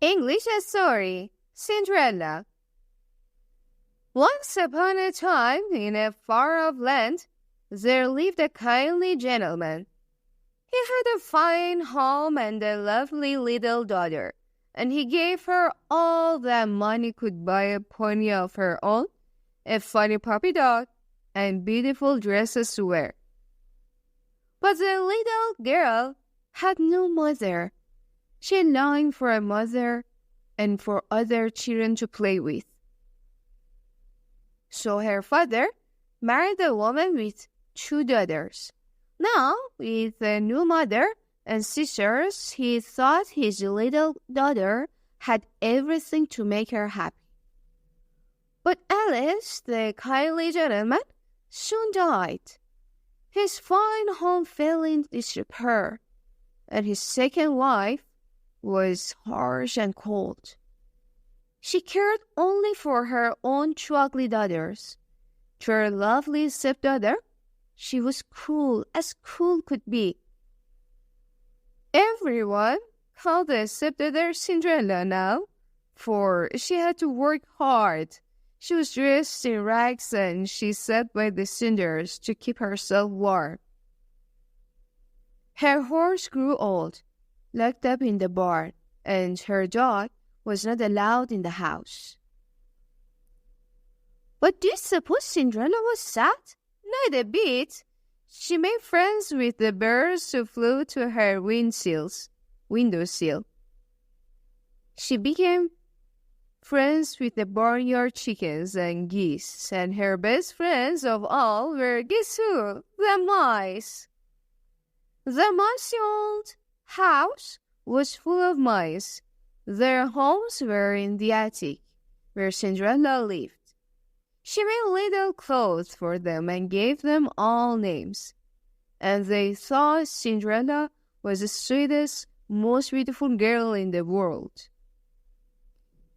English story, Cinderella. Once upon a time, in a far-off land, there lived a kindly gentleman. He had a fine home and a lovely little daughter, and he gave her all that money could buy: a pony of her own, a funny puppy dog, and beautiful dresses to wear. But the little girl had no mother. She longed for a mother and for other children to play with. So her father married a woman with 2 daughters. Now, with a new mother and sisters, he thought his little daughter had everything to make her happy. But Alice, the kindly gentleman, soon died. His fine home fell in disrepair, and his second wife was harsh and cold. She cared only for her own 2 ugly daughters. To her lovely stepdaughter, she was cruel as cruel could be. Everyone called the stepdaughter Cinderella now, for she had to work hard. She was dressed in rags and she sat by the cinders to keep herself warm. Her horse grew old, locked up in the barn, and her dog was not allowed in the house. But do you suppose Cinderella was sad? Not a bit. She made friends with the birds who flew to her windowsill. She became friends with the barnyard chickens and geese, and her best friends of all were guess who? The mice. The mousy old house was full of mice. Their homes were in the attic, where Cinderella lived. She made little clothes for them and gave them all names. And they thought Cinderella was the sweetest, most beautiful girl in the world.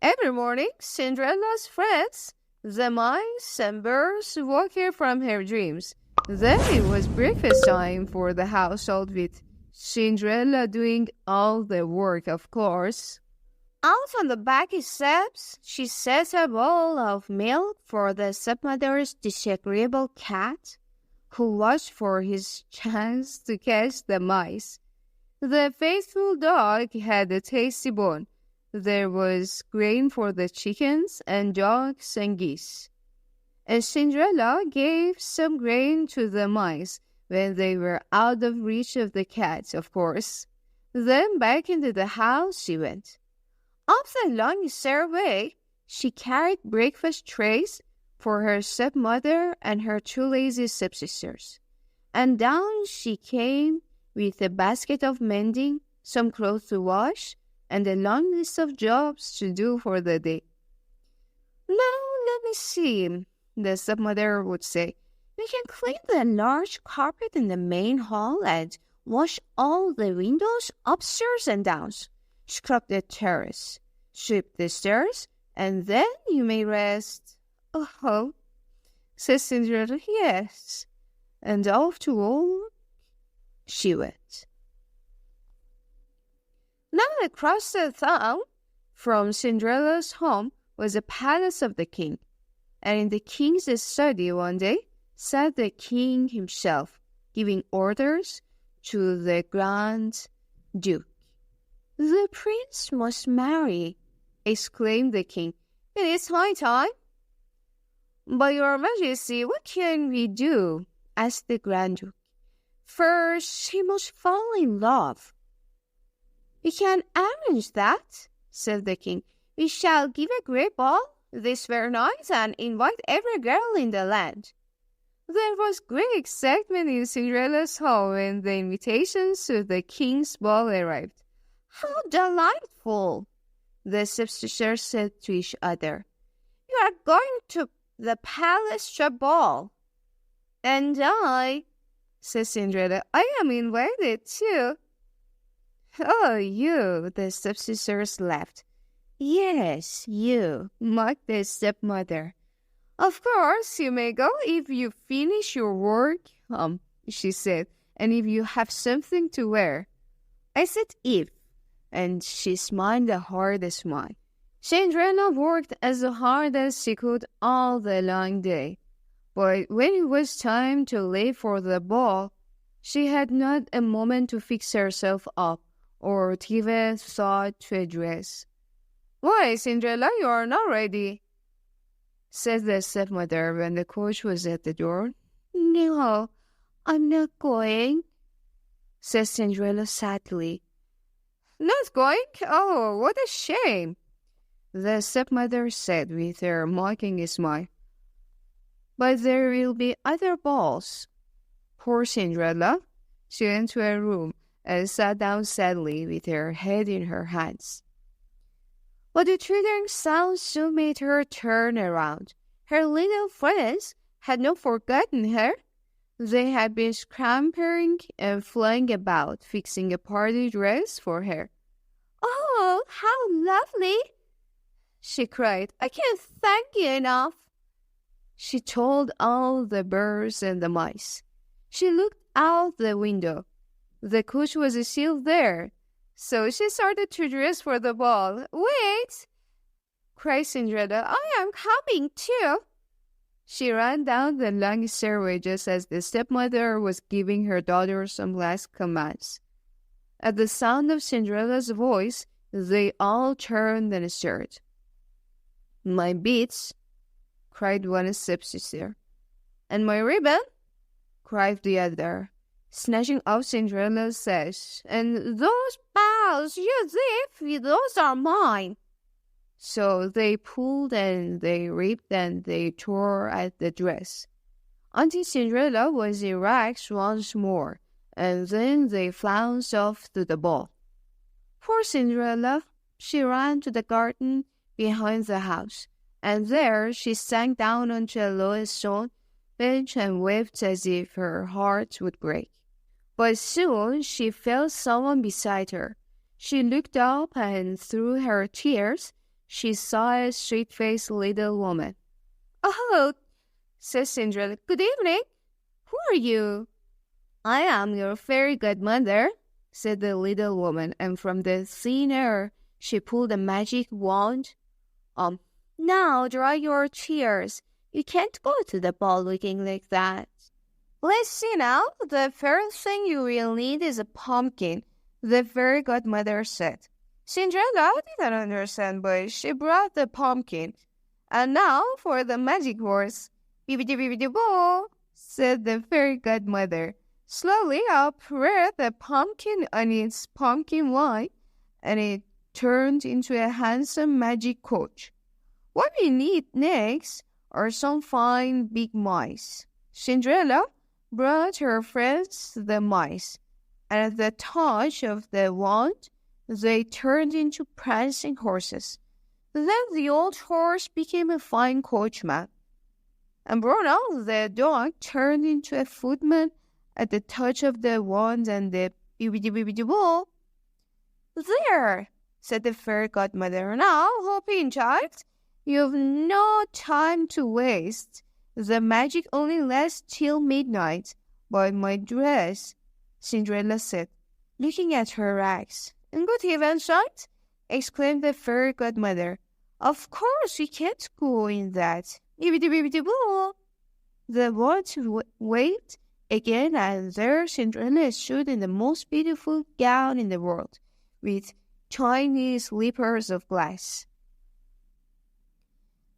Every morning, Cinderella's friends, the mice and birds, woke her from her dreams. Then it was breakfast time for the household, with Cinderella doing all the work, of course. Out on the back steps, she set a bowl of milk for the stepmother's disagreeable cat, who watched for his chance to catch the mice. The faithful dog had a tasty bone. There was grain for the chickens and ducks and geese. And Cinderella gave some grain to the mice when they were out of reach of the cat, of course. Then back into the house she went. Up the long stairway, she carried breakfast trays for her stepmother and her 2 lazy stepsisters. And down she came with a basket of mending, some clothes to wash, and a long list of jobs to do for the day. Now, let me see, the stepmother would say. You can clean the large carpet in the main hall and wash all the windows upstairs and down. Scrub the terrace, sweep the stairs, and then you may rest. Oh, said Cinderella, yes. And off to work she went. Now across the town from Cinderella's home was the palace of the king. And in the king's study one day sat the king himself, giving orders to the Grand Duke. The prince must marry, exclaimed the king. It is high time. But your majesty, what can we do? Asked the Grand Duke. First, he must fall in love. We can arrange that, said the king. We shall give a great ball this very night and invite every girl in the land. There was great excitement in Cinderella's home when the invitations to the king's ball arrived. How delightful, the stepsisters said to each other. You are going to the palace to a ball. And I, said Cinderella, I am invited too. Oh, you, the stepsisters laughed. Yes, you, mocked the stepmother. Of course, you may go if you finish your work, she said, and if you have something to wear. I said if. and she smiled the hardest smile. Cinderella worked as hard as she could all the long day, but when it was time to leave for the ball, she had not a moment to fix herself up or to give a thought to a dress. "Why, Cinderella, you are not ready," said the stepmother when the coach was at the door. "No, I'm not going," said Cinderella sadly. "Not going? Oh, what a shame," the stepmother said with her mocking smile. "But there will be other balls." Poor Cinderella. She went to her room and sat down sadly with her head in her hands. But the twittering sound soon made her turn around. Her little friends had not forgotten her. They had been scampering and flying about, fixing a party dress for her. "Oh, how lovely!" she cried. "I can't thank you enough." She told all the birds and the mice. She looked out the window. The coach was still there, so she started to dress for the ball. "Wait!" cried Cinderella. "I am coming too." She ran down the long stairway just as the stepmother was giving her daughter some last commands. At the sound of Cinderella's voice, they all turned and stared. "My beads!" cried one stepsister. "And my ribbon!" cried the other, snatching off Cinderella's sash. "And those bows, you thief, those are mine." So they pulled and they ripped and they tore at the dress, until Cinderella was in rags once more, and then they flounced off to the ball. Poor Cinderella! She ran to the garden behind the house, and there she sank down onto a low stone bench and wept as if her heart would break. But soon she felt someone beside her. She looked up, and through her tears she saw a sweet-faced little woman. "Oh," said Cinderella, "good evening. Who are you?" "I am your fairy godmother," said the little woman, and from the thin air she pulled a magic wand. Now dry your tears. You can't go to the ball looking like that." "Let's see now. The first thing you will need is a pumpkin," the fairy godmother said. Cinderella didn't understand, but she brought the pumpkin. "And now for the magic words. Bibbidi-bibbidi-boo," said the fairy godmother. Slowly up reared the pumpkin on its pumpkin vine, and it turned into a handsome magic coach. What we need next are some fine big mice. Cinderella brought her friends the mice, and at the touch of the wand, they turned into prancing horses. Then the old horse became a fine coachman, and Bruno the dog turned into a footman at the touch of the wand and the bibbidi-bibbidi-boo. "There," said the fairy godmother. "Now, hopping child, you've no time to waste. The magic only lasts till midnight. But my dress," Cinderella said, looking at her rags. "Good heavens, aunt!" exclaimed the fairy godmother. "Of course we can't go in that. Bibbidi-bibbidi-boo." The wand waved again, and there Cinderella stood in the most beautiful gown in the world, with tiny slippers of glass.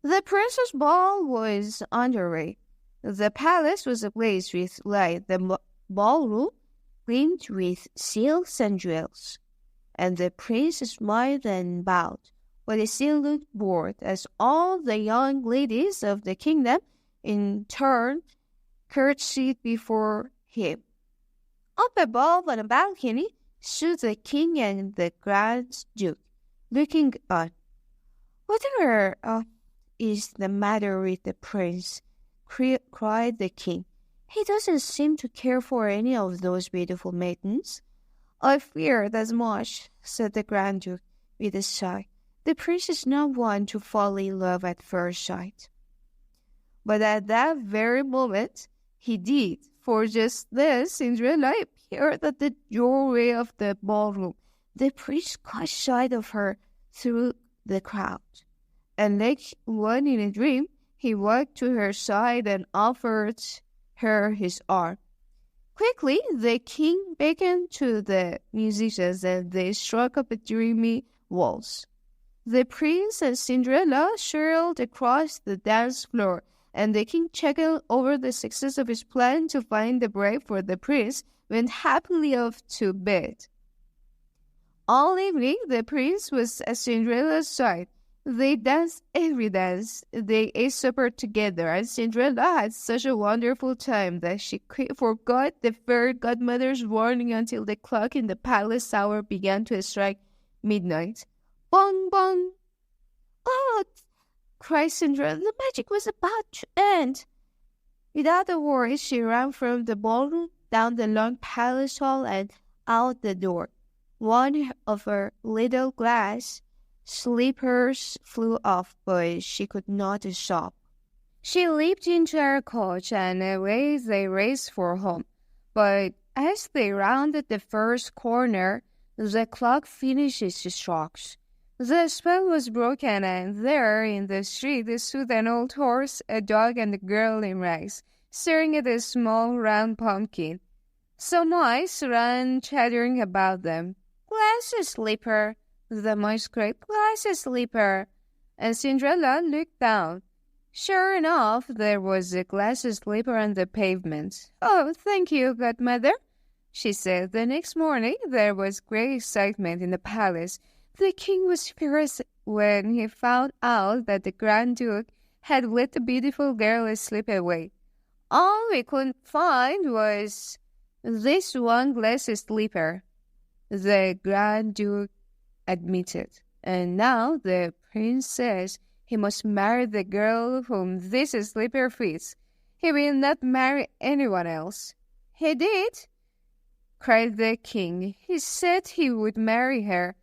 The princess' ball was underway. The palace was ablaze with light. The ballroom gleamed with silks and jewels, and the prince smiled and bowed, but he still looked bored, as all the young ladies of the kingdom in turn curtsied before him. Up above on a balcony stood the king and the grand duke, looking on. "Whatever is the matter with the prince?" cried the king. "He doesn't seem to care for any of those beautiful maidens." "I feared as much," said the Grand Duke with a sigh. "The prince is not one to fall in love at first sight." But at that very moment he did, for just then Cinderella appeared at the doorway of the ballroom, The prince caught sight of her through the crowd, and like one in a dream, he walked to her side and offered her his arm. Quickly, the king beckoned to the musicians, and they struck up a dreamy waltz. The prince and Cinderella sailed across the dance floor, and the king, chuckled over the success of his plan to find the bride for the prince, went happily off to bed. All evening, the prince was at Cinderella's side. They danced every dance. They ate supper together, and Cinderella had such a wonderful time that she forgot the fairy godmother's warning until the clock in the palace tower began to strike midnight. Bong, bong! Oh, cried Cinderella, the magic was about to end. Without a word, she ran from the ballroom, down the long palace hall, and out the door. One of her little glass slippers flew off, but she could not stop. She leaped into her coach, and away they raced for home. But as they rounded the first corner, the clock finished its strokes. The spell was broken, and there in the street stood an old horse, a dog, and a girl in rags, staring at a small round pumpkin. Some mice ran chattering about them. "Glass slipper," the mice cried, "glass slipper." And Cinderella looked down. Sure enough, there was a glass slipper on the pavement. "Oh, thank you, godmother," she said. The next morning, there was great excitement in the palace. The king was furious when he found out that the Grand Duke had let the beautiful girl slip away. "All we could find was this one glass slipper," the Grand Duke admitted. "And now the prince says he must marry the girl whom this slipper fits. He will not marry anyone else." "He did?" cried the king. "He said he would marry her."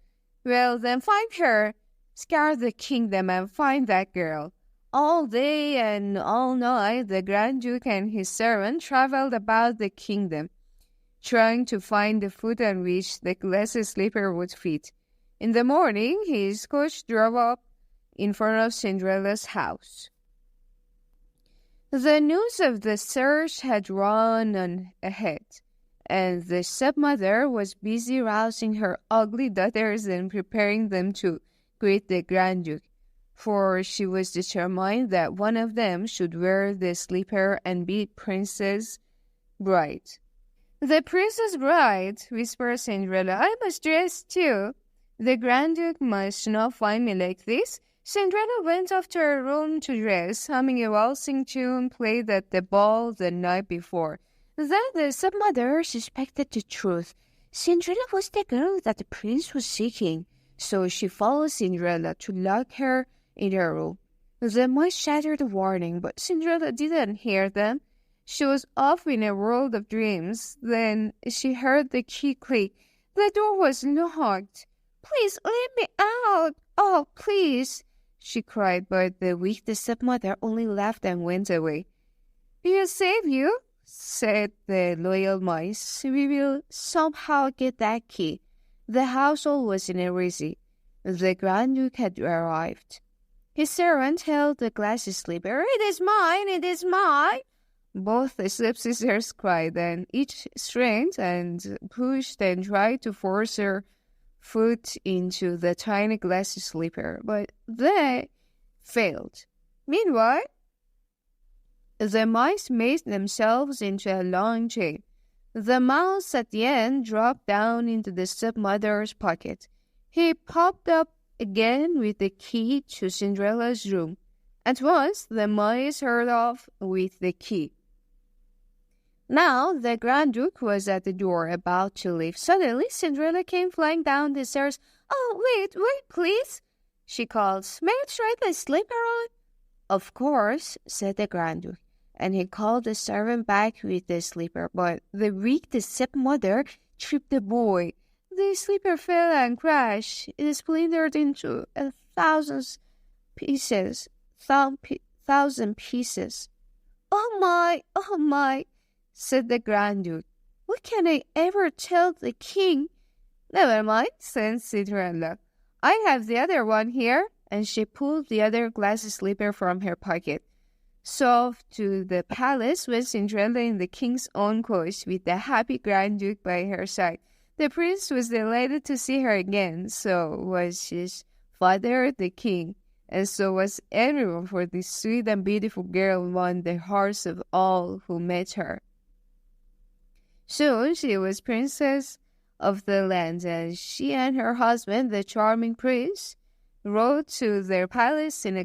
"Well, then find her. Scour the kingdom and find that girl." All day and all night, the Grand Duke and his servant traveled about the kingdom, trying to find the foot on which the glass slipper would fit. In the morning, his coach drove up in front of Cinderella's house. The news of the search had run on ahead, and the stepmother was busy rousing her ugly daughters and preparing them to greet the Grand Duke, for she was determined that one of them should wear the slipper and be Princess Bride. "The Princess Bride," whispered Cinderella. "I must dress too. The Grand Duke must not find me like this." Cinderella went off to her room to dress, humming a waltzing tune played at the ball the night before. Then the stepmother suspected the truth. Cinderella was the girl that the prince was seeking, so she followed Cinderella to lock her in her room. The mice shouted a warning, but Cinderella didn't hear them. She was off in a world of dreams. Then she heard the key click. The door was locked. "Please let me out! Oh, please!" she cried, but the wicked stepmother only laughed and went away. "We'll save you," said the loyal mice. "We will somehow get that key." The household was in a frenzy. The Grand Duke had arrived. His servant held the glass slipper. "It is mine! It is mine!" Both the stepsisters cried, and each strained and pushed and tried to force her foot into the tiny glass slipper, but they failed. Meanwhile, the mice made themselves into a long chain. The mouse at the end dropped down into the stepmother's pocket. He popped up again with the key to Cinderella's room. At once, the mice hurried off with the key. Now the Grand Duke was at the door, about to leave. Suddenly, Cinderella came flying down the stairs. "Oh, wait, please," she called. "May I try the slipper on?" "Of course," said the Grand Duke, and he called the servant back with the slipper. But the wicked stepmother tripped the boy. The slipper fell and crashed. It splintered into 1,000 pieces. Oh my, said the Grand Duke. "What can I ever tell the king? "Never mind," said Cinderella. "I have the other one here." And she pulled the other glass slipper from her pocket. So off to the palace went Cinderella in the king's own coach, with the happy Grand Duke by her side. The prince was delighted to see her again, so was his father, the king, and so was everyone, for this sweet and beautiful girl won the hearts of all who met her. Soon she was princess of the land, and she and her husband, the charming prince, rode to their palace in a